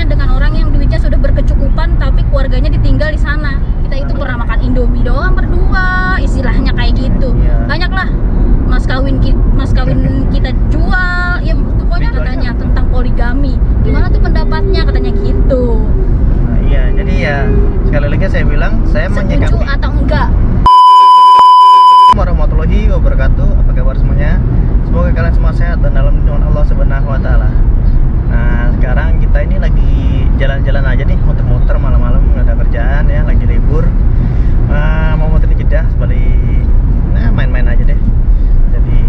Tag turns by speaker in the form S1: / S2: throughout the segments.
S1: dengan orang yang duitnya sudah berkecukupan tapi keluarganya ditinggal di sana. Kita itu pernah makan Indomie doang berdua, istilahnya kayak gitu. Banyak lah mas kawin kita jual, ya pokoknya katanya tentang poligami. Gimana tuh pendapatnya katanya gitu.
S2: Nah, iya, jadi ya sekali lagi saya bilang saya
S1: Setuju
S2: menyikapi
S1: atau enggak?
S2: warahmatullahi wabarakatuh. Apa kabar semuanya? Semoga kalian semua sehat dan dalam lindungan Allah Subhanahu wa taala. Nah, sekarang kita ini lagi jalan-jalan aja nih, muter-muter malam-malam, nggak ada kerjaan ya, lagi libur. Mau muter di Jeddah sebalik, nah main-main aja deh. Jadi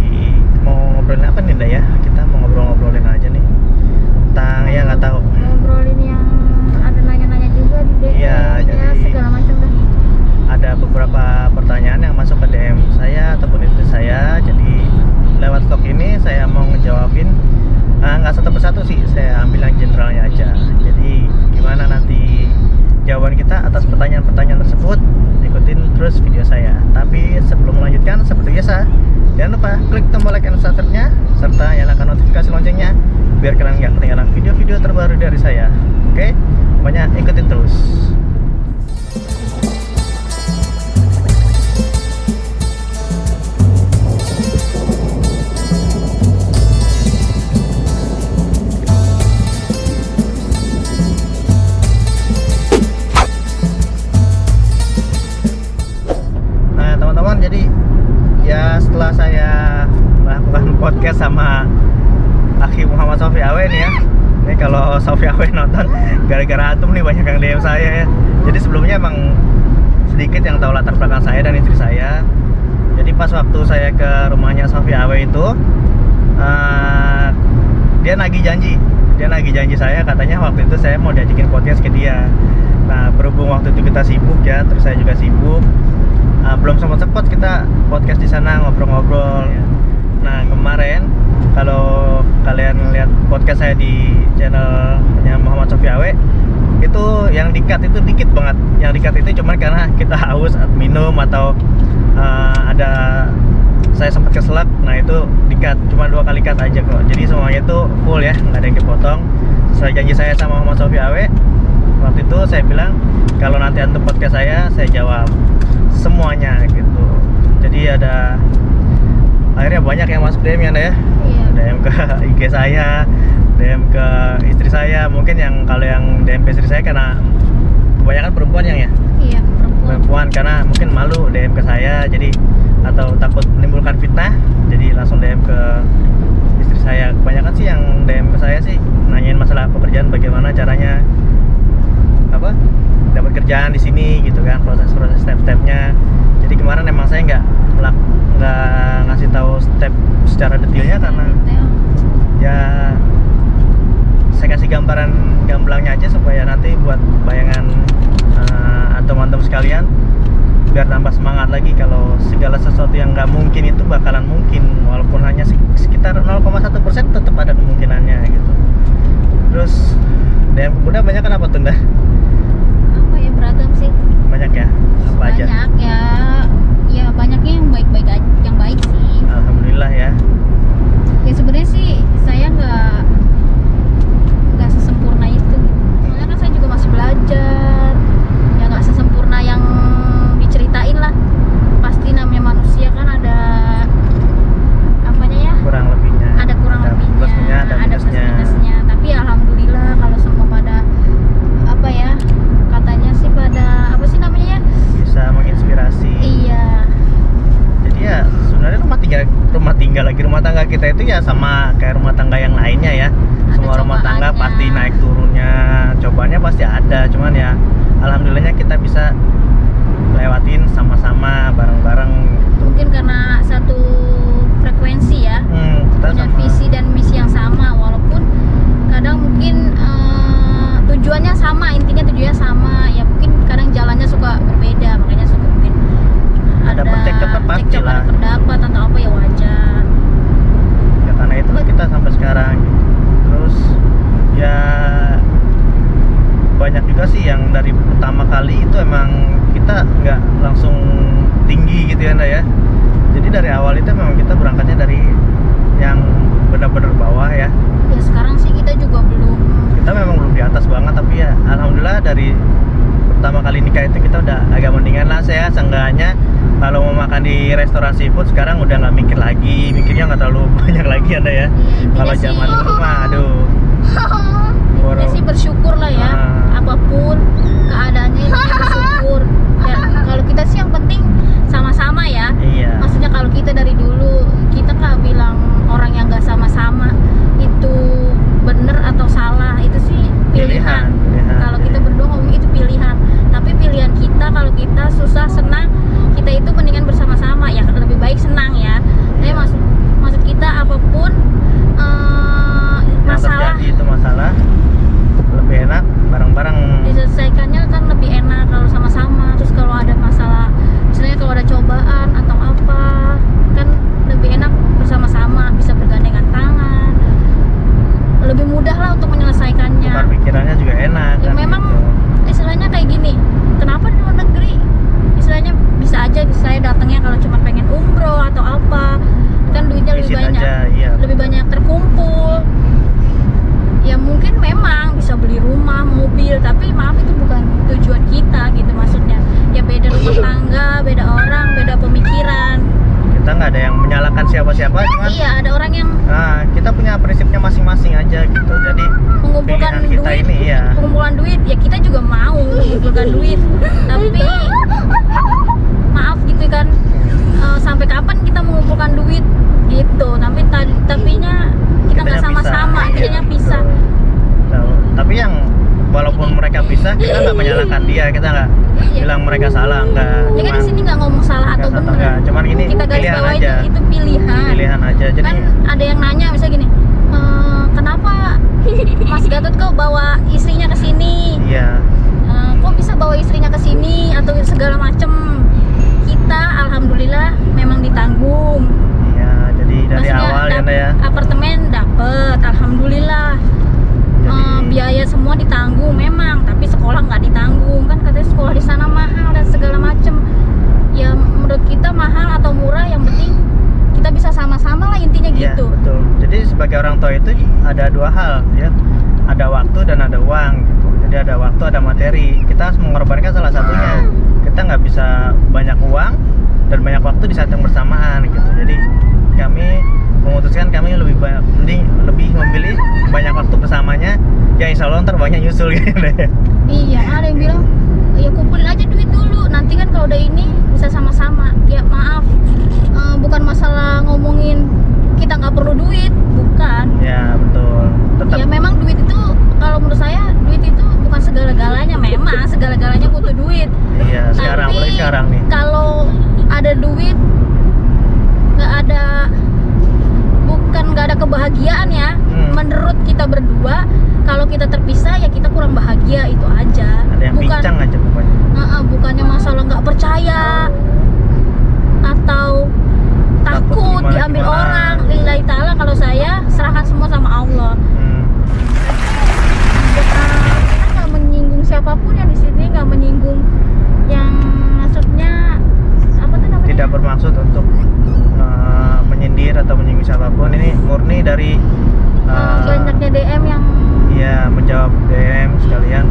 S2: mau ngobrolin apa nih Nda ya? Kita mau ngobrolin aja nih tentang ya nggak tahu.
S1: Ngobrolin yang ada nanya-nanya juga di DM,
S2: Iya, jadi
S1: segala macam dah.
S2: ada beberapa pertanyaan yang masuk ke DM saya ataupun itu saya. Jadi lewat vlog ini saya mau ngejawabin nggak satu persatu sih, saya ambil yang generalnya aja. Jadi gimana nanti jawaban kita atas pertanyaan-pertanyaan tersebut, ikutin terus video saya. Tapi sebelum melanjutkan, seperti biasa jangan lupa klik tombol like and subscribe-nya serta nyalakan notifikasi loncengnya biar kalian nggak ketinggalan video-video terbaru dari saya. Oke, pokoknya ikutin terus. Jadi ya setelah saya melakukan podcast sama Akhi Muhammad Sofi Awe nih ya. Ini kalau Sofi Awe nonton gara-gara antum nih banyak yang DM saya ya. Jadi sebelumnya emang sedikit yang tahu latar belakang saya dan istri saya. Jadi pas waktu saya ke rumahnya Sofi Awe itu dia nagih janji saya, katanya waktu itu saya mau diajakin podcast ke dia. Nah, berhubung waktu itu kita sibuk ya, terus saya juga sibuk. Belum sempat kita podcast di sana ngobrol-ngobrol. Nah, kemarin kalau kalian lihat podcast saya di channelnya Muhammad Sofi Awe, itu yang di-cut itu dikit banget. Yang di-cut itu cuma karena kita haus minum atau ada saya sempat keselak. Nah, itu di-cut cuma 2 kali cut aja kok. Jadi semuanya itu full ya, nggak ada yang dipotong. Sesuai janji saya sama Muhammad Sofi Awe, waktu itu saya bilang kalau nanti antum podcast saya jawab semuanya gitu. Jadi akhirnya banyak yang masuk DM ya Nda ya.
S1: Iya.
S2: DM ke IG saya, DM ke istri saya. Mungkin kalau yang DM ke istri saya karena kebanyakan perempuan yang ya.
S1: Iya,
S2: Perempuan karena mungkin malu DM ke saya, jadi atau takut menimbulkan fitnah, jadi langsung DM ke istri saya. Kebanyakan sih yang DM ke saya sih nanyain masalah pekerjaan, bagaimana caranya dapat kerjaan di sini gitu kan, proses step-stepnya. Jadi kemarin emang saya nggak ngasih tahu step secara detailnya karena ya saya kasih gambaran gamblangnya aja supaya nanti buat bayangan antum-antum sekalian biar tambah semangat lagi kalau segala sesuatu yang nggak mungkin itu bakalan mungkin, walaupun hanya sekitar 0,1% tetap ada kemungkinannya gitu. Terus DM kemudian banyak kan apa tuh Nda?
S1: beragam sih.
S2: Banyak ya? Apa aja?
S1: Banyak ya banyaknya yang baik-baik aja, yang baik sih.
S2: Alhamdulillah ya.
S1: Ya sebenarnya sih saya nggak sesempurna itu gitu. Soalnya kan saya juga masih belajar. Ya nggak sesempurna yang diceritain lah. Pasti namanya manusia kan ada apanya ya?
S2: Kurang lebihnya.
S1: Ada kurang lebihnya.
S2: Plusnya, ada
S1: plus
S2: minusnya.
S1: minusnya. Tapi alhamdulillah kalau semua pada katanya sih pada
S2: bisa menginspirasi.
S1: Iya.
S2: Jadi ya sebenarnya rumah tangga kita itu ya sama kayak rumah tangga yang lainnya ya. Semua rumah tangga pasti naik turunnya, cobaannya pasti ada. Cuman ya alhamdulillahnya kita bisa lewatin sama-sama bareng-bareng.
S1: Mungkin karena satu frekuensi ya,
S2: kita
S1: punya
S2: sama
S1: visi dan misi yang sama, walaupun kadang mungkin tujuannya sama, intinya tujuannya sama, ya mungkin kadang jalannya suka berbeda, makanya suka mungkin ada
S2: cekcok
S1: pendapat atau apa, ya wajar.
S2: Ya karena itulah kita sampai sekarang. Terus ya banyak juga sih yang dari pertama kali itu emang kita nggak langsung tinggi gitu ya Nda ya. Jadi dari awal itu memang kita berangkatnya dari yang benar-benar bawah ya.
S1: Ya sekarang sih kita juga belum.
S2: Kita memang belum di atas banget kali nikah itu kita udah agak mendingan lah. Saya seenggaknya kalau mau makan di restoran seafood sekarang udah nggak mikir lagi, mikirnya nggak terlalu banyak lagi Anda ya. Kalau
S1: Intinya
S2: zaman
S1: sih-
S2: dulu mah aduh.
S1: Intinya sih bersyukur lah ya, apapun keadaannya intinya bersyukur. Dan kalau kita sih yang penting sama-sama ya.
S2: Iya.
S1: Maksudnya kalau kita dari dulu kita nggak bilang orang yang nggak sama-sama itu bener atau salah, itu sih pilihan. Kalau kita berdua ngomong itu pilihan, tapi pilihan kita kalau kita susah senang kita itu mendingan bersama-sama ya, lebih baik senang ya. Tapi maksud kita apapun
S2: Yang
S1: masalah
S2: terjadi itu masalah lebih enak bareng-bareng.
S1: diselesaikannya kan lebih enak kalau sama-sama. Terus kalau ada masalah, misalnya kalau ada cobaan atau apa, kan lebih enak bersama-sama, bisa bergandengan tangan, lebih mudah lah untuk menyelesaikannya.
S2: Tukar pikirannya juga enak
S1: Ya
S2: kan.
S1: memang
S2: gitu.
S1: istilahnya kayak gini, kenapa di luar negeri istilahnya bisa aja saya datangnya kalau cuma pengen umroh atau apa, kan duitnya lebih
S2: Visit
S1: banyak,
S2: aja, iya.
S1: lebih banyak terkumpul. Ya mungkin memang bisa beli rumah, mobil, tapi maaf itu bukan tujuan kita gitu maksudnya. Ya beda rumah tangga, beda orang, beda pemikiran.
S2: Kita nggak ada yang menyalahkan siapa-siapa, cuman
S1: Iya, ada orang yang
S2: kita punya prinsipnya masing-masing aja gitu. Jadi
S1: mengumpulkan
S2: pilihan kita
S1: duit,
S2: ini ya.
S1: pengumpulan duit, ya kita juga mau mengumpulkan duit, tapi maaf gitu kan, sampai kapan kita mengumpulkan duit gitu, tapinya kita nggak
S2: Kitanya
S1: sama-sama,
S2: pisah.
S1: kitanya
S2: Iya,
S1: pisah.
S2: betul. Tapi yang walaupun mereka pisah, kita nggak menyalahkan dia, kita nggak
S1: Iya.
S2: bilang mereka salah, nggak.
S1: Ya kan di sini nggak ngomong salah atau
S2: nggak,
S1: benar,
S2: nggak. Cuman ini
S1: kita garis
S2: pilihan
S1: bawahi
S2: aja.
S1: itu pilihan.
S2: Pilihan aja. Jadi
S1: Kan ada yang nanya misalnya gini, kenapa Mas Gatot kok bawa istrinya ke sini?
S2: iya,
S1: Kok bisa bawa istrinya ke sini atau segala macem? Kita alhamdulillah memang ditanggung.
S2: iya. Jadi dari
S1: Maksudnya
S2: awal ya, Nda ya.
S1: apartemen dapet, alhamdulillah.
S2: Jadi
S1: Biaya semua ditanggung memang, tapi sekolah nggak ditanggung, kan katanya sekolah di sana mahal dan segala macem. Ya menurut kita mahal atau murah, yang penting kita bisa sama-sama lah, intinya
S2: iya,
S1: gitu.
S2: betul. Jadi sebagai orang tua itu ada dua hal ya. Ada waktu dan ada uang gitu. Jadi ada waktu, ada materi. Kita harus mengorbankan salah satunya. Kita nggak bisa banyak uang dan banyak waktu di saat yang bersamaan gitu. Jadi kami memutuskan kami lebih memilih banyak waktu bersamanya. Ya insya Allah ntar banyak nyusul gitu deh.
S1: Iya, ada yang bilang ya kumpulin aja duit dulu, nanti kan kalau udah ini bisa sama-sama. Ya maaf, bukan masalah ngomongin kita nggak perlu duit, bukan.
S2: Ya betul. Tetap
S1: Ya memang duit itu, kalau menurut saya duit itu bukan segala-galanya. Memang segala-galanya butuh duit.
S2: iya sekarang,
S1: Tapi
S2: mulai sekarang nih.
S1: kalau ada duit nggak ada, bukan nggak ada kebahagiaan ya. Menurut kita berdua, kalau kita terpisah ya kita kurang bahagia, itu aja.
S2: Ada yang bincang aja pokoknya.
S1: Bukannya masalah nggak percaya atau takut diambil
S2: gimana.
S1: orang. Lillahi ta'ala, kalau saya serahkan semua sama Allah. Kita nggak menyinggung siapapun yang di sini, nggak menyinggung yang maksudnya apa tuh namanya?
S2: Tidak bermaksud untuk menyindir atau menyinggung siapapun. Ini murni dari
S1: Banyaknya DM yang
S2: ya menjawab DM sekalian.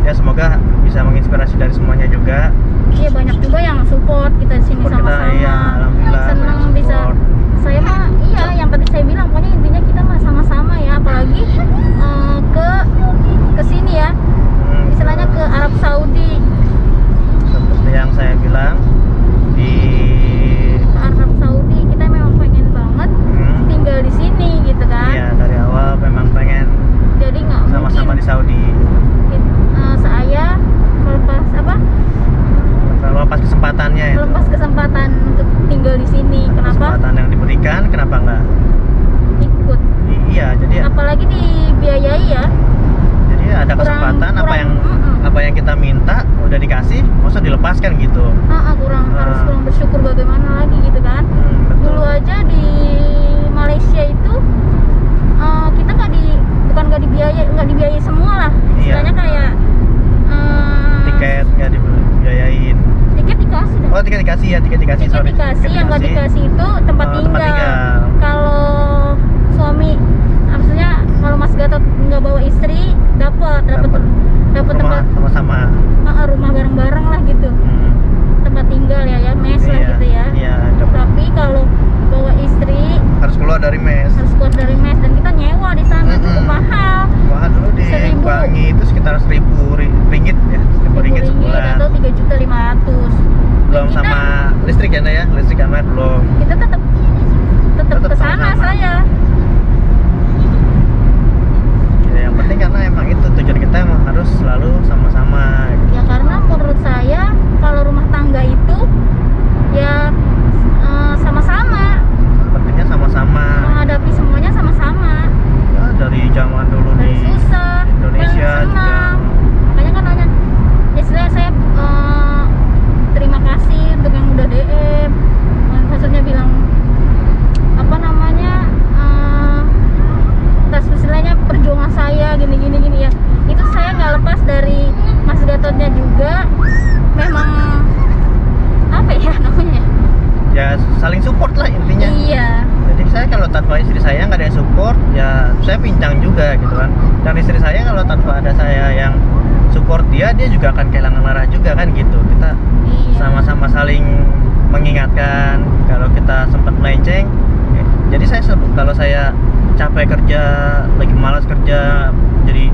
S2: Ya semoga bisa menginspirasi dari semuanya juga.
S1: iya, banyak juga yang support kita di sini
S2: Support kita,
S1: sama-sama.
S2: iya, alhamdulillah,
S1: Senang
S2: banyak
S1: bisa.
S2: support.
S1: Saya mah iya, yang tadi saya bilang pokoknya intinya kita mah sama-sama ya, apalagi ke sini ya. Istilahnya ke Arab Saudi.
S2: Seperti yang saya bilang di
S1: Ke Arab Saudi kita memang pengen banget tinggal di sini gitu kan.
S2: iya dari awal memang pengen
S1: Jadi nggak
S2: sama-sama
S1: mungkin
S2: di Saudi.
S1: saya
S2: Melepas kesempatannya itu.
S1: melepas kesempatan untuk tinggal di sini. Kenapa?
S2: Kesempatan yang diberikan, kenapa enggak?
S1: Ikut.
S2: Iya, jadi
S1: Apalagi dibiayai ya.
S2: jadi ada kesempatan apa yang kita minta udah dikasih, masa dilepaskan gitu.
S1: Harus kurang bersyukur bagaimana lagi gitu kan.
S2: Betul.
S1: Dulu aja di Malaysia itu kita nggak dibiayai semua lah.
S2: Iya.
S1: Istilahnya kayak
S2: Tiket nggak dibiayain.
S1: tiket dikasih dah.
S2: Oh, tiket dikasih ya, tiket dikasih.
S1: Tiket
S2: sorry.
S1: dikasih,
S2: Tiket
S1: yang nggak dikasih itu tempat
S2: tempat
S1: tinggal.
S2: tinggal.
S1: Kalau suami, maksudnya kalau Mas Gatot nggak bawa istri, dapat
S2: Dapat
S1: tempat.
S2: rumah sama-sama.
S1: rumah bareng-bareng lah gitu, tempat tinggal ya mes lah
S2: Iya,
S1: gitu ya.
S2: iya,
S1: Tapi kalau bawa istri
S2: harus keluar dari mes.
S1: harus keluar dari mes, dan kita nyewa di sana cukup mahal.
S2: Wah, dulu di
S1: 1.000.
S2: Bangi itu sekitar 1.000 ringgit ya, 1.000 ringgit sebulan.
S1: atau 3.500.000.
S2: Belum
S1: Kita-
S2: sama listrik ya, Nda ya? Listrik anak belum.
S1: kita tetap
S2: Tetap
S1: ke sana
S2: sama-sama.
S1: saya.
S2: Ya, yang penting karena emang itu tujuan kita emang harus selalu sama-sama.
S1: Ya karena menurut saya kalau rumah tangga itu ya sama-sama,
S2: Pentingnya sama-sama.
S1: menghadapi semuanya sama-sama.
S2: Ya, dari zaman dulu
S1: Dari
S2: di
S1: susah,
S2: Indonesia
S1: dari
S2: juga.
S1: senang. Makanya kan nanya, ya istilahnya saya terima kasih untuk yang udah DM. Maksudnya bilang apa namanya, atas istilahnya perjuangan saya gini ya. Itu saya nggak lepas dari Mas Gatotnya juga. Memang apa ya namanya?
S2: Ya saling support lah intinya.
S1: Iya.
S2: Jadi saya kalau tanpa istri saya nggak ada yang support, ya saya pincang juga gitu kan. Dan istri saya kalau tanpa ada saya yang support dia juga akan kehilangan arah juga kan gitu. Kita
S1: Iya.
S2: sama-sama saling mengingatkan kalau kita sempat melenceng. Jadi saya kalau saya capek kerja, lagi malas kerja, jadi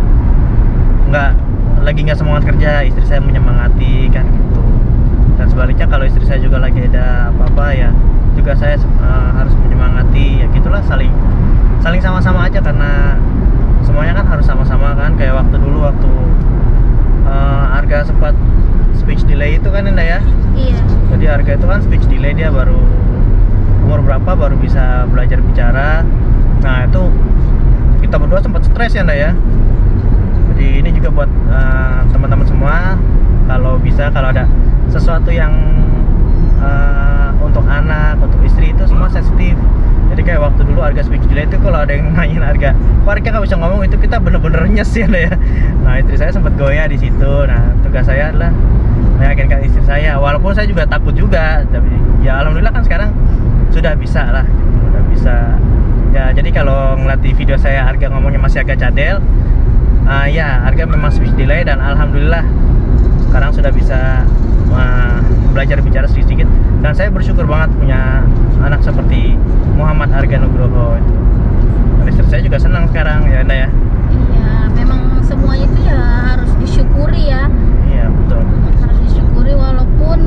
S2: nggak semangat kerja, istri saya menyemangati kan gitu. Dan sebaliknya kalau istri saya juga lagi ada apa-apa ya juga saya harus menyemangati, ya gitulah, saling sama-sama aja, karena semuanya kan harus sama-sama kan. Kayak waktu dulu Arga sempat speech delay itu kan, Indah ya.
S1: Iya.
S2: Jadi Arga itu kan speech delay, dia baru umur berapa baru bisa belajar bicara. Nah itu kita berdua sempat stres ya, Indah ya. Jadi ini juga buat teman-teman semua, kalau bisa, kalau ada sesuatu yang untuk anak, untuk istri itu semua sensitif. Jadi kayak waktu dulu Arga speech delay itu kalau ada yang nanyain Arga, kok Arga nggak bisa ngomong, itu kita bener-bener nyes ya, ya. Nah istri saya sempat goyah di situ. Nah tugas saya adalah meyakinkan istri saya, walaupun saya juga takut juga, tapi ya alhamdulillah kan sekarang sudah bisa lah, udah bisa. Ya jadi kalau ngeliat di video saya Arga ngomongnya masih agak cadel, ya Arga memang speech delay, dan alhamdulillah sekarang sudah bisa belajar bicara sedikit. Dan saya bersyukur banget punya anak seperti Muhammad Arga Nugroho itu. Dan istri saya juga senang sekarang ya, Anda ya.
S1: Iya, memang semuanya itu ya harus disyukuri ya.
S2: Iya betul.
S1: Harus disyukuri walaupun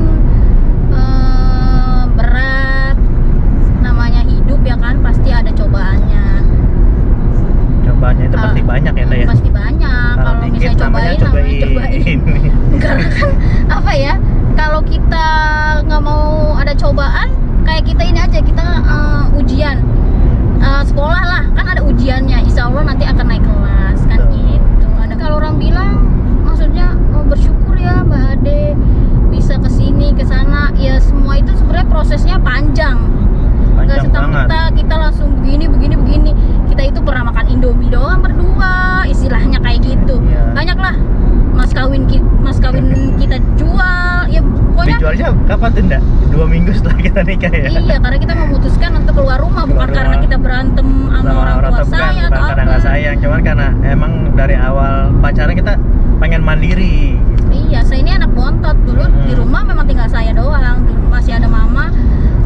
S1: berat, namanya hidup ya kan, pasti ada cobaannya.
S2: Cobaannya itu pasti banyak ya, Anda ya.
S1: Pasti banyak. Kalau
S2: dikit
S1: misalnya
S2: namanya
S1: cobain. Karena kan apa ya, kalau kita nggak mau ada cobaan, kayak kita ini aja, kita ujian sekolah lah, kan ada ujiannya, insya Allah nanti akan naik kelas kan gitu. Ada kalau orang bilang, maksudnya bersyukur ya Mbak Ade bisa kesini kesana, ya semua itu sebenarnya prosesnya panjang. Nggak serta-merta kita langsung begini. Kita itu pernah makan Indomie doang berdua, istilahnya kayak gitu.
S2: Iya.
S1: Banyak lah mas kawin kita jual, ya pokoknya.
S2: Dijualnya kapan tuh, Nda? 2 minggu setelah kita nikah ya?
S1: Iya, karena kita memutuskan untuk keluar rumah, bukan karena kita berantem sama orang tua saya
S2: bukan
S1: atau
S2: karena
S1: apa.
S2: nggak sayang, cuman karena emang dari awal pacaran kita pengen mandiri.
S1: Iya, saya ini anak bontot dulu. Di rumah memang tinggal saya doang, di rumah masih ada mama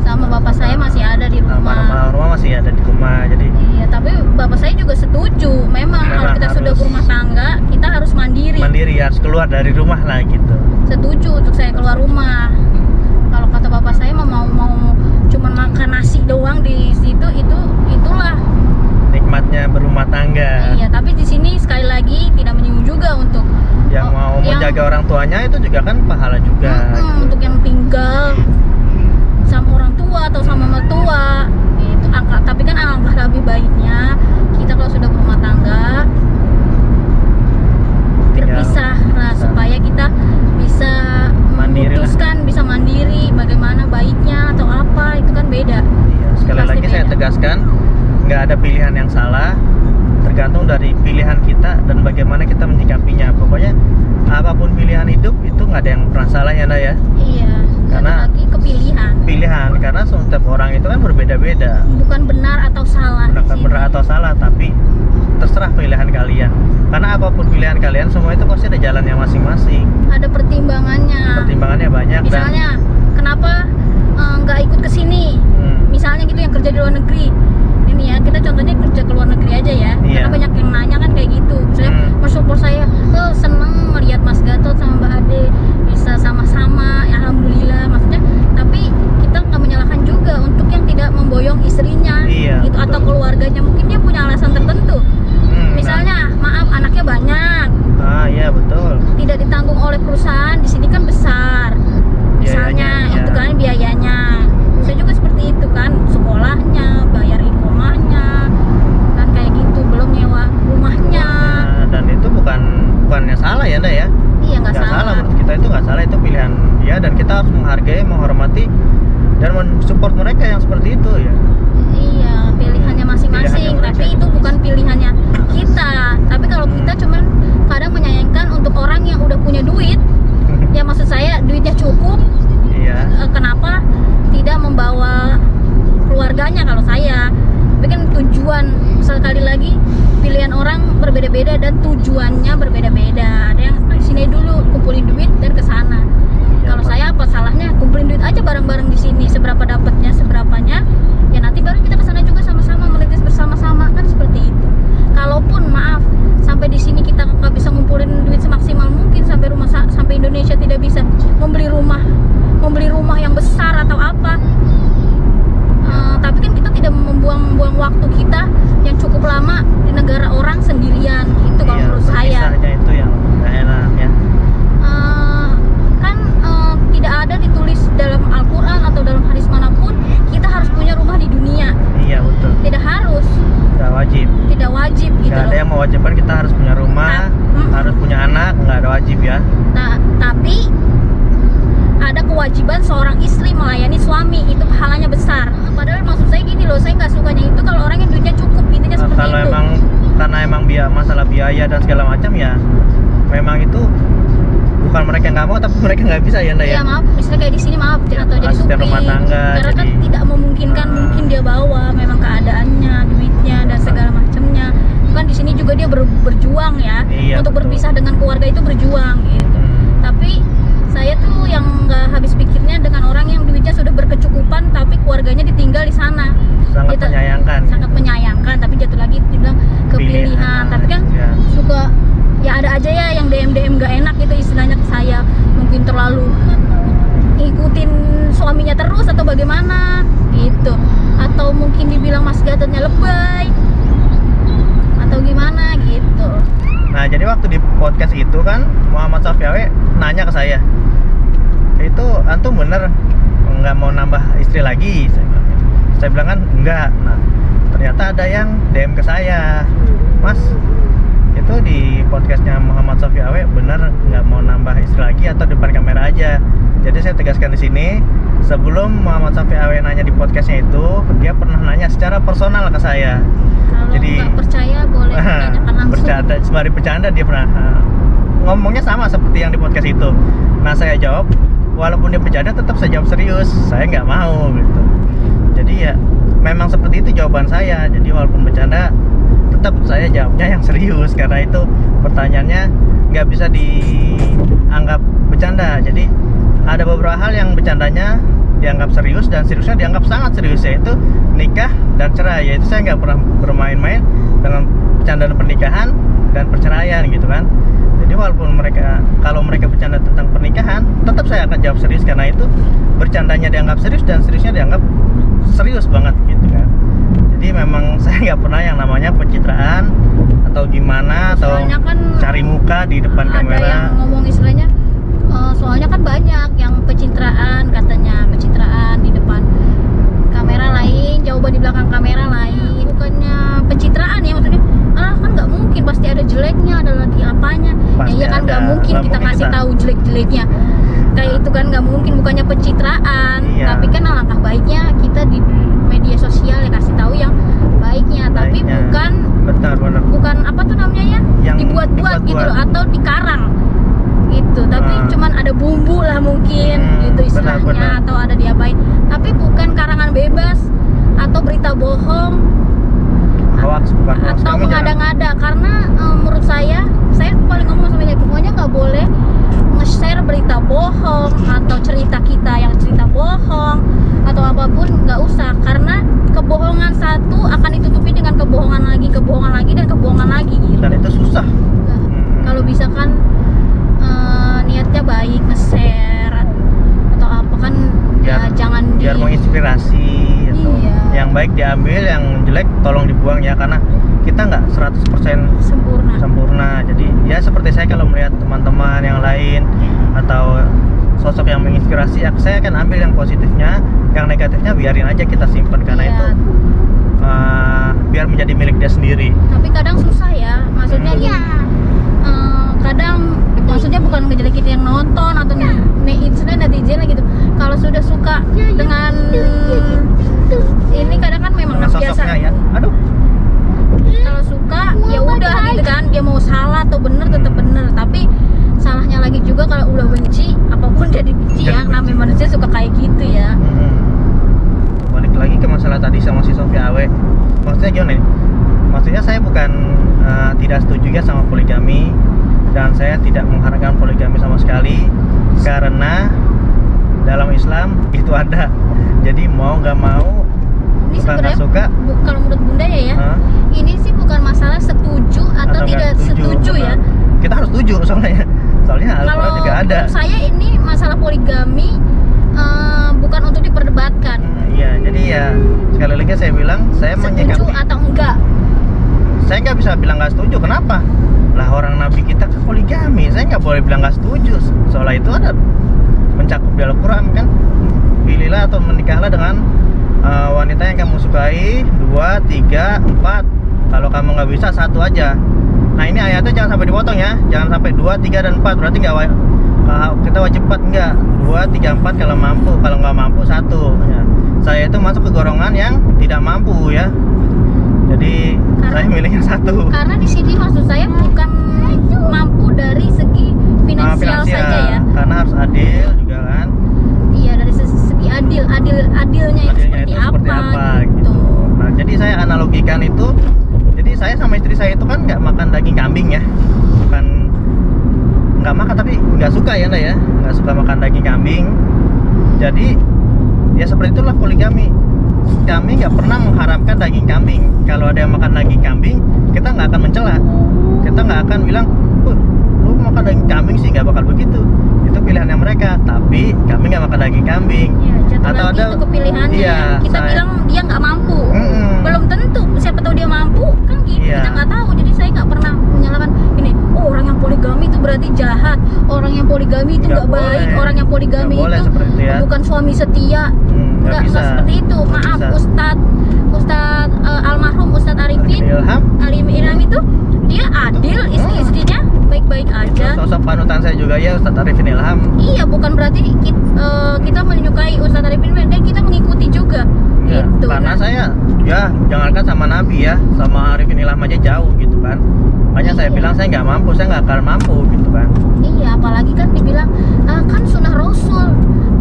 S1: sama bapak saya masih ada di rumah.
S2: Rumah masih ada di rumah, jadi
S1: Iya, tapi bapak saya juga setuju. Memang kalau kita sudah berumah tangga, kita harus mandiri.
S2: harus keluar dari rumah lah gitu.
S1: Setuju untuk saya keluar rumah. Kalau kata bapak saya mau cuman makan nasi doang di situ, itulah
S2: Nikmatnya berumah tangga.
S1: iya. Tapi di sini sekali lagi tidak menyinggung juga untuk
S2: Yang mau menjaga orang tuanya itu juga kan pahala juga.
S1: untuk yang tinggal sama orang tua atau sama mertua itu tapi kan alangkah lebih baiknya kita kalau sudah berumah tangga berpisah lah, supaya kita bisa memutuskan, bisa mandiri bagaimana baiknya atau apa, itu kan beda.
S2: Iya, sekali
S1: Pasti
S2: lagi saya
S1: beda.
S2: tegaskan, nggak ada pilihan yang salah, tergantung dari pilihan kita dan bagaimana kita menyikapinya. Pokoknya apapun pilihan hidup itu nggak ada yang pernah salah ya, Nda ya.
S1: Iya,
S2: Karena
S1: lagi ke pilihan,
S2: karena setiap orang itu kan berbeda-beda.
S1: bukan benar atau salah.
S2: Bukan benar atau salah, tapi terserah pilihan pilihan kalian. Karena apapun pilihan kalian, semua itu pasti ada jalannya masing-masing.
S1: Ada pertimbangannya.
S2: Pertimbangannya banyak.
S1: Misalnya, kenapa nggak ikut ke sini? Misalnya gitu yang kerja di luar negeri. Ini ya, kita contohnya kerja ke luar negeri aja ya.
S2: Iya.
S1: Karena banyak yang nanya kan kayak gitu. Misalnya mensupport saya, seneng melihat Mas Gatot sama Mbak Ade bisa sama-sama, ya alhamdulillah. Maksudnya, tapi kita nggak menyalahkan juga untuk yang tidak memboyong istrinya,
S2: Iya,
S1: gitu, atau
S2: betul.
S1: keluarganya. Mungkin dia punya alasan tertentu. Misalnya, maaf anaknya banyak,
S2: Iya betul.
S1: tidak ditanggung oleh perusahaan, di sini kan besar. Misalnya,
S2: Biayanya,
S1: itu
S2: iya.
S1: kan biayanya. Saya juga seperti itu kan, sekolahnya, bayar ikomahnya, kan kayak gitu, belum nyewa rumahnya.
S2: Dan itu bukannya salah ya, Nda ya?
S1: Iya nggak salah.
S2: Menurut kita itu nggak salah, itu pilihan dia, dan kita harus menghargai, menghormati, dan mensupport mereka yang seperti itu ya.
S1: Iya, pilihannya masing-masing,
S2: Pilihannya mereka.
S1: tapi itu bukan pilihannya kita. Tapi kalau kita cuman kadang menyayangkan untuk orang yang udah punya duit, ya maksud saya duitnya cukup,
S2: Iya.
S1: kenapa tidak membawa keluarganya kalau saya. Tapi kan tujuan, sekali lagi pilihan orang berbeda-beda dan tujuannya berbeda-beda. Ada yang sini dulu kumpulin duit dan ke sana.
S2: Ya,
S1: Kalau
S2: Pak.
S1: saya apa salahnya kumpulin duit aja bareng-bareng di sini, seberapa dapatnya, seberapanya, ya nanti baru kita ke sana juga sama-sama merintis bersama-sama, kan seperti itu. Kalaupun maaf sampai di sini kita nggak bisa ngumpulin duit semaksimal mungkin sampai sampai Indonesia tidak bisa membeli rumah yang besar atau apa. Tapi kan kita tidak membuang-buang waktu kita yang cukup lama di negara orang sendirian, itu kalau
S2: Iya,
S1: menurut saya.
S2: berpisahnya itu yang nggak enak ya.
S1: Kan tidak ada ditulis dalam Al-Quran atau dalam hadis manapun kita harus punya rumah di dunia.
S2: Iya betul.
S1: Tidak harus,
S2: Nggak wajib.
S1: tidak wajib gitu
S2: Nggak ada
S1: loh.
S2: yang mewajibkan kita harus punya rumah, harus punya anak, nggak ada wajib ya.
S1: Nah, tapi ada kewajiban seorang istri melayani suami, itu pahalanya besar. Padahal maksud saya gini loh, saya nggak sukanya itu kalau orang yang duitnya cukup, intinya seperti
S2: Kalau
S1: itu.
S2: karena emang masalah biaya dan segala macam ya, memang itu bukan mereka yang nggak mau, tapi mereka nggak bisa ya, Nda ya.
S1: Iya maaf, misalnya kayak di sini maaf atau jadi
S2: Asisten
S1: supir,
S2: rumah tangga,
S1: karena kan
S2: jadi-
S1: tidak memungkinkan, mungkin dia bawa memang keadaannya, duitnya dan segala macamnya. Kan di sini juga dia berjuang ya,
S2: Iya,
S1: untuk
S2: betul.
S1: berpisah dengan keluarga itu berjuang gitu. Tapi saya tuh yang nggak habis pikirnya dengan orang yang duitnya sudah berkecukupan tapi keluarganya ditinggal di sana.
S2: Sangat
S1: Kita
S2: menyayangkan.
S1: sangat menyayangkan, tapi jatuh lagi dibilang kepilihan. Tapi kan
S2: ya.
S1: suka ya ada aja ya yang DM gak enak gitu istilahnya ke saya, mungkin terlalu ikutin suaminya terus atau bagaimana gitu, atau mungkin dibilang Mas Gatotnya lebay atau gimana gitu.
S2: Nah, jadi waktu di podcast itu kan Muhammad Safiawe nanya ke saya, itu antum bener nggak mau nambah istri lagi? Saya bilang kan enggak. Nah, ternyata ada yang DM ke saya, Mas, itu di podcastnya Muhammad Safiawe bener nggak mau nambah istri lagi atau depan kamera aja? Jadi saya tegaskan di sini, sebelum Muhammad Safiawe nanya di podcastnya itu, dia pernah nanya secara personal ke saya.
S1: Kalau
S2: Jadi-
S1: nggak percaya boleh tanyakan langsung.
S2: Bercanda, sembari bercanda dia pernah ngomongnya sama seperti yang di podcast itu. Nah, saya jawab, walaupun dia bercanda tetap saya jawab serius, saya nggak mau gitu. Jadi ya memang seperti itu jawaban saya. Jadi walaupun bercanda tetap saya jawabnya yang serius, karena itu pertanyaannya nggak bisa dianggap bercanda. Jadi ada beberapa hal yang bercandanya dianggap serius dan seriusnya dianggap sangat serius, yaitu nikah dan cerai. Yaitu saya nggak pernah bermain-main dengan bercandaan pernikahan dan perceraian gitu kan. Jadi walaupun kalau mereka bercanda tentang pernikahan, tetap saya akan jawab serius, karena itu bercandanya dianggap serius dan seriusnya dianggap serius banget gitu kan. Jadi memang saya nggak pernah yang namanya pencitraan atau gimana, atau
S1: Soalnya kan
S2: cari muka di depan
S1: ada
S2: kamera.
S1: yang ngomong istilahnya, soalnya kan banyak yang pencitraan, katanya pencitraan di depan kamera lain, jawaban di belakang kamera lain. Bukannya pencitraan ya, maksudnya kan nggak mungkin, pasti ada jeleknya, ada lagi apanya.
S2: Pasti
S1: Ya kan
S2: ada.
S1: nggak mungkin
S2: Nggak
S1: kita
S2: mungkin
S1: kasih
S2: kita-
S1: tahu jelek-jeleknya kayak itu kan, nggak mungkin, bukannya pencitraan.
S2: Iya.
S1: Tapi kan alangkah baiknya kita di media sosial ya kasih tahu yang baiknya, tapi
S2: Baiknya.
S1: bukan
S2: Benar.
S1: apa tuh namanya ya,
S2: Yang
S1: dibuat-buat gitu
S2: dibuat-buat.
S1: loh, atau dikarang gitu. Tapi cuman ada bumbu lah mungkin gitu istilahnya,
S2: benar.
S1: atau ada diapain, tapi bukan karangan bebas atau berita bohong
S2: Hoax bukan hoax.
S1: atau
S2: Kami jarang-
S1: mengada-ngada, karena baik, nge-share atau apa kan ya jangan
S2: biar menginspirasi gitu.
S1: Iya.
S2: Yang baik diambil, yang jelek tolong dibuang ya, karena kita nggak 100% sempurna. Jadi ya seperti saya kalau melihat teman-teman yang lain atau sosok yang menginspirasi, ya saya akan ambil yang positifnya, yang negatifnya biarin aja kita simpan karena
S1: Iya.
S2: itu biar menjadi milik dia sendiri.
S1: Tapi kadang susah ya, maksudnya kadang maksudnya bukan ngejelekin yang nonton atau netizen gitu. Kalau sudah suka dengan ini kadang kan memang
S2: Dengan
S1: biasa.
S2: sosoknya ya. Aduh.
S1: Kalau suka ya udah gitu kan, dia mau salah atau bener tetap bener. Tapi salahnya lagi juga kalau udah benci, apapun jadi benci ya. Namanya manusia suka kayak gitu ya.
S2: Balik lagi ke masalah tadi sama si Sofia Awe. Maksudnya gimana nih? Maksudnya saya bukan tidak setuju ya sama poligami, dan saya tidak mengharapkan poligami sama sekali, karena dalam Islam itu ada. Jadi mau nggak mau,
S1: Ini
S2: suka nggak
S1: sebenarnya
S2: suka,
S1: kalau menurut Bunda ya, ini sih bukan masalah setuju atau
S2: nggak
S1: tidak setuju ya.
S2: Kita harus setuju soalnya Al-Quran
S1: Kalau
S2: juga ada.
S1: menurut saya ini masalah poligami bukan untuk diperdebatkan.
S2: Iya, jadi ya sekali lagi saya bilang, saya
S1: Setuju
S2: menyikapi.
S1: atau enggak?
S2: Saya nggak bisa bilang nggak setuju. Kenapa? Lah orang Nabi kita kan poligami. Saya nggak boleh bilang nggak setuju. Soalnya itu ada mencakup di Al-Quran kan. Pilihlah atau menikahlah dengan wanita yang kamu sukai 2, 3, 4. Kalau kamu nggak bisa, 1 aja. Nah ini ayatnya jangan sampai dipotong ya. Jangan sampai 2, 3, dan 4. Berarti kita wajib 4 enggak. 2, 3, 4 kalau mampu. Kalau nggak mampu 1 ya. Saya itu masuk ke golongan yang tidak mampu ya. Jadi saya milihnya 1.
S1: Karena di sini maksud saya bukan mampu dari segi finansial saja ya.
S2: Karena harus adil juga kan.
S1: Iya, dari segi adilnya itu seperti apa gitu.
S2: Nah jadi saya analogikan itu. Jadi saya sama istri saya itu kan nggak makan daging kambing ya. Bukan nggak makan, tapi nggak suka ya Nda ya. Nggak suka makan daging kambing. Jadi ya seperti itulah poligami. Kami nggak pernah mengharapkan daging kambing. Kalau ada yang makan daging kambing, kita nggak akan mencela. Kita nggak akan bilang, lu makan daging kambing sih, nggak bakal begitu. Itu pilihannya mereka. Tapi kami nggak makan daging kambing.
S1: Ya, jatuh
S2: Atau
S1: lagi
S2: ada
S1: itu kepilihannya.
S2: iya,
S1: Kita bilang dia nggak mampu. Belum tentu. Siapa tahu dia mampu kan gitu.
S2: Iya.
S1: Kita nggak tahu. Jadi saya nggak pernah menyalahkan ini. Oh, orang yang poligami itu berarti jahat. Orang yang poligami itu nggak baik. Orang yang poligami
S2: Nggak boleh
S1: itu
S2: ya.
S1: bukan suami setia. Nggak seperti itu. Maaf, Ustadz almarhum Ustadz Arifin Ilham itu dia adil, istri-istrinya baik-baik aja.
S2: Itu sosok panutan saya juga ya, Ustadz Arifin Ilham.
S1: Iya, bukan berarti kita menyukai Ustadz Arifin dan kita mengikuti juga.
S2: Ya,
S1: gitu.
S2: karena saya ya jangankan sama Nabi ya, sama Arifin Ilham aja jauh gitu kan. Makanya saya bilang saya nggak mampu, saya nggak akan mampu gitu kan.
S1: Iya, apalagi kan dibilang kan sunnah Rasul.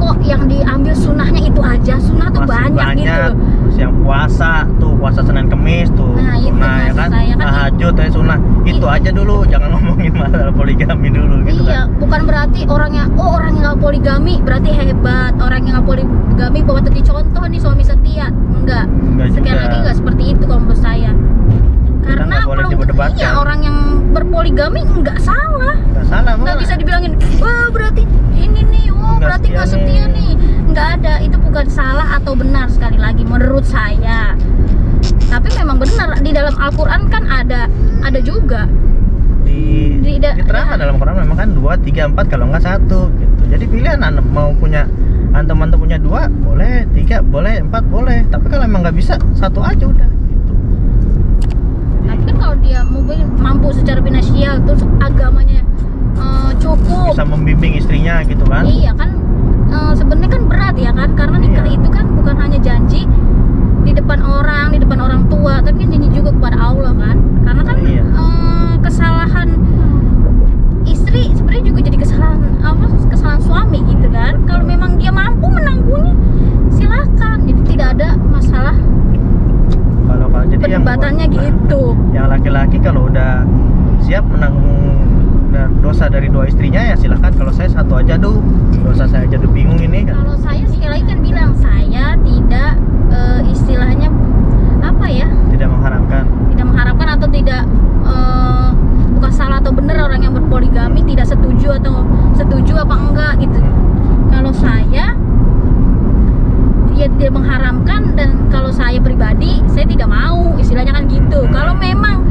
S1: Kok yang diambil sunnahnya itu aja? Sunnah tuh
S2: Masih
S1: banyak gitu.
S2: Terus yang puasa tuh, puasa Senin Kemis tuh.
S1: Nah, itu
S2: sunnah ya
S1: maksud
S2: kan.
S1: saya kan.
S2: Tahajud ya sunnah. Itu aja dulu, jangan ngomongin masalah poligami dulu gitu
S1: Iya,
S2: kan.
S1: bukan berarti orang yang nggak poligami berarti hebat. Orang yang nggak poligami bawa tadi contoh nih suami setia. Enggak. Sekali
S2: juga.
S1: lagi nggak seperti itu kalau menurut saya. Karena
S2: nggak boleh diperdebatkan.
S1: iya, orang yang berpoligami nggak salah.
S2: Nggak salah,
S1: Nggak
S2: malah.
S1: bisa dibilangin, wah berarti ini nih, berarti nggak setia nih. Nggak ada, itu bukan salah atau benar sekali lagi menurut saya. Tapi memang benar di dalam Al-Quran kan ada juga.
S2: Diterangkan dalam Quran memang kan 2, 3, 4 kalau nggak 1 gitu. Jadi pilihan mau punya antum punya 2 boleh, 3 boleh, 4 boleh. Tapi kalau emang nggak bisa 1 aja udah gitu.
S1: Tapi kan kalau dia mampu secara finansial terus agamanya cukup,
S2: Bisa membimbing istrinya gitu kan.
S1: iya kan sebenarnya kan berat ya kan, karena nikah
S2: Iya.
S1: itu kan bukan hanya janji di depan orang tua, tapi kan janji juga kepada Allah kan. Karena kan
S2: Iya.
S1: kesalahan istri sebenarnya juga jadi kesalahan suami gitu kan. Kalau memang dia mampu menanggungnya silakan, jadi tidak ada masalah
S2: Kalau jadi
S1: perdebatannya gitu.
S2: Yang laki-laki kalau udah siap menanggung dosa dari 2 istrinya ya silahkan. Kalau saya 1 aja dosa saya aja bingung ini kan.
S1: Kalau saya sekali lagi kan bilang saya tidak istilahnya apa ya,
S2: Tidak
S1: mengharapkan atau tidak bukan salah atau benar orang yang berpoligami, tidak setuju apa enggak gitu. Kalau saya ya tidak mengharamkan, dan kalau saya pribadi saya tidak mau, istilahnya kan gitu. Kalau memang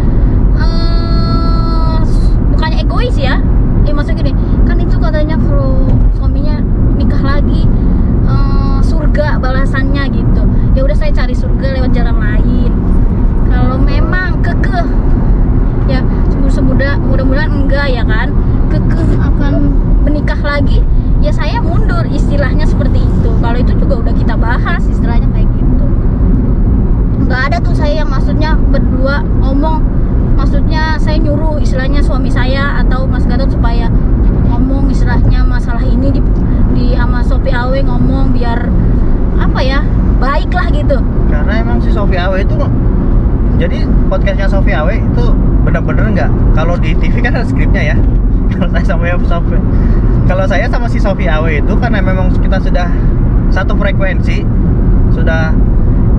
S1: bukannya egois ya, maksudnya gini kan, itu katanya kalau suaminya nikah lagi surga balasannya gitu. Ya udah, saya cari surga lewat jalan lain. Kalau memang kekeh ya, mudah-mudahan enggak ya kan, kekeh akan menikah lagi, ya saya mundur, istilahnya seperti itu. Kalau itu juga udah kita bahas, istilahnya kayak gitu. Nggak ada tuh saya yang maksudnya berdua ngomong, maksudnya saya nyuruh istilahnya suami saya atau Mas Gatot supaya ngomong istilahnya masalah ini di sama Sophie Awe, ngomong biar apa ya, baiklah gitu.
S2: Karena emang si Sophie Awe itu, jadi podcastnya Sophie Awe itu bener-bener nggak, kalau di TV kan ada skripnya ya. Kalau saya sama si Sophie Awe itu karena memang kita sudah satu frekuensi, sudah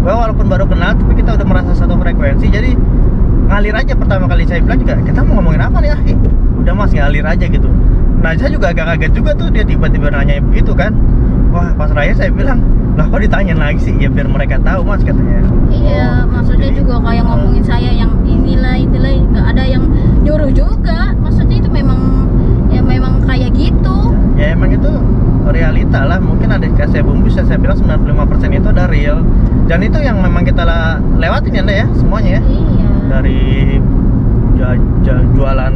S2: walaupun baru kenal tapi kita udah merasa satu frekuensi, jadi ngalir aja. Pertama kali saya bilang juga, kita mau ngomongin apa nih Ahi? Udah Mas, ngalir aja gitu. Nah saya juga agak kaget juga tuh, dia tiba-tiba nanya begitu kan. Wah, pas raya saya bilang, lah kok ditanyain lagi sih? Ya biar mereka tahu Mas, katanya.
S1: Iya, maksudnya
S2: jadi,
S1: juga kayak ngomongin saya yang inilah itulah, nggak ada yang nyuruh juga. Maksudnya itu memang kayak gitu.
S2: Ya emang itu realita lah. Mungkin ada kasih bumbu, saya bilang 95% itu ada real. Dan itu yang memang kita lewatin ya, Nda, ya, semuanya ya.
S1: Iya.
S2: Dari jualan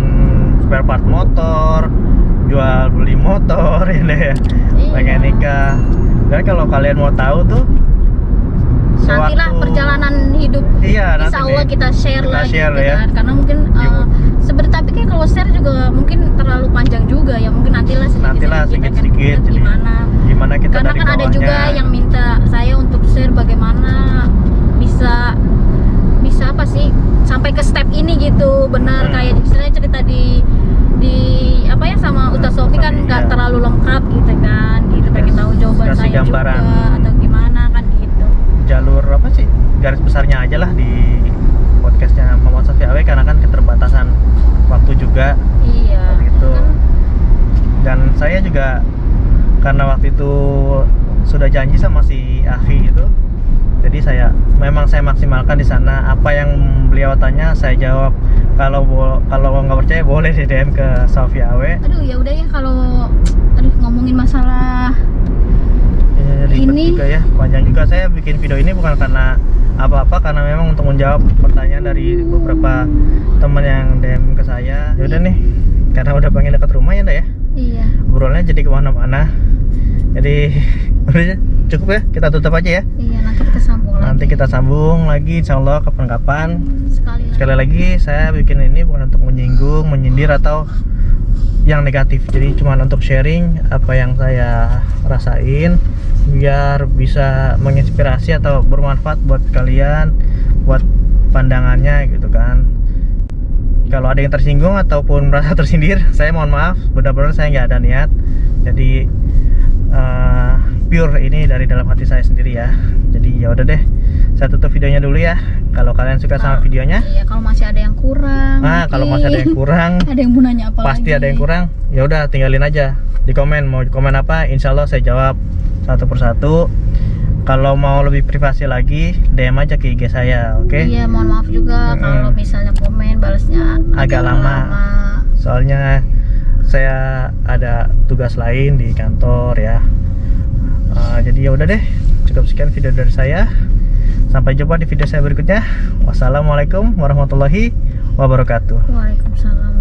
S2: spare part motor, jual beli motor ya, Nda, ya.
S1: Iya.
S2: Pengen nikah. Dan kalau kalian mau tahu tuh,
S1: nantilah perjalanan hidup,
S2: iya,
S1: insya Allah
S2: nih,
S1: kita share lah gitu
S2: ya.
S1: kan. Karena mungkin tapi kan kalau share juga mungkin terlalu panjang juga ya, mungkin nantilah
S2: sedikit-sedikit gimana kita
S1: karena
S2: dari
S1: kan ada
S2: bawahnya.
S1: juga yang minta saya untuk share bagaimana bisa apa sih sampai ke step ini gitu, benar. Kayak istilahnya cerita di apa ya sama Ustaz Sofi kan nggak terlalu lengkap gitu kan, gitu. Pengen tahu jawaban
S2: kasih
S1: saya
S2: gambaran
S1: juga atau gimana kan gitu.
S2: Jalur apa sih, garis besarnya aja lah di podcastnya Mama Sophie Awe, karena kan keterbatasan waktu juga.
S1: Iya
S2: gitu.
S1: Kan.
S2: Dan saya juga karena waktu itu sudah janji sama si Akhi itu, jadi saya maksimalkan di sana. Apa yang beliau tanya saya jawab. Kalau nggak percaya boleh di DM ke Sophie Awe.
S1: Aduh ya udah ya, kalau ngomongin masalah
S2: Ribet
S1: ini
S2: juga ya, panjang juga. Saya bikin video ini bukan karena apa-apa, karena memang untuk menjawab pertanyaan dari beberapa teman yang DM ke saya. Ya udah nih, karena udah pengen dekat rumah ya, Nda, ya.
S1: Iya.
S2: Obrolannya jadi kemana-mana. Jadi udah cukup ya, kita tutup aja ya.
S1: Iya, nanti kita sambung lagi.
S2: Nanti kita sambung lagi, insya Allah kapan-kapan. Sekali lagi saya bikin ini bukan untuk menyinggung, menyindir atau yang negatif. Jadi cuma untuk sharing apa yang saya rasain, biar bisa menginspirasi atau bermanfaat buat kalian, buat pandangannya gitu kan. Kalau ada yang tersinggung ataupun merasa tersindir, saya mohon maaf, benar-benar saya nggak ada niat. Jadi pure ini dari dalam hati saya sendiri ya. Jadi ya udah deh, saya tutup videonya dulu ya. Kalau kalian suka sama videonya,
S1: iya, kalau masih ada yang kurang,
S2: kalau masih ada yang kurang,
S1: ada yang mau nanya apa
S2: pasti
S1: lagi,
S2: ada yang kurang, ya udah tinggalin aja di komen. Mau komen apa, insya Allah saya jawab satu persatu. Kalau mau lebih privasi lagi, DM aja ke IG saya, oke?
S1: Iya, mohon maaf juga kalau misalnya komen balasnya
S2: agak lama. Soalnya saya ada tugas lain di kantor ya. Jadi ya udah deh, cukup sekian video dari saya. Sampai jumpa di video saya berikutnya. Wassalamualaikum warahmatullahi wabarakatuh.
S1: Waalaikumsalam.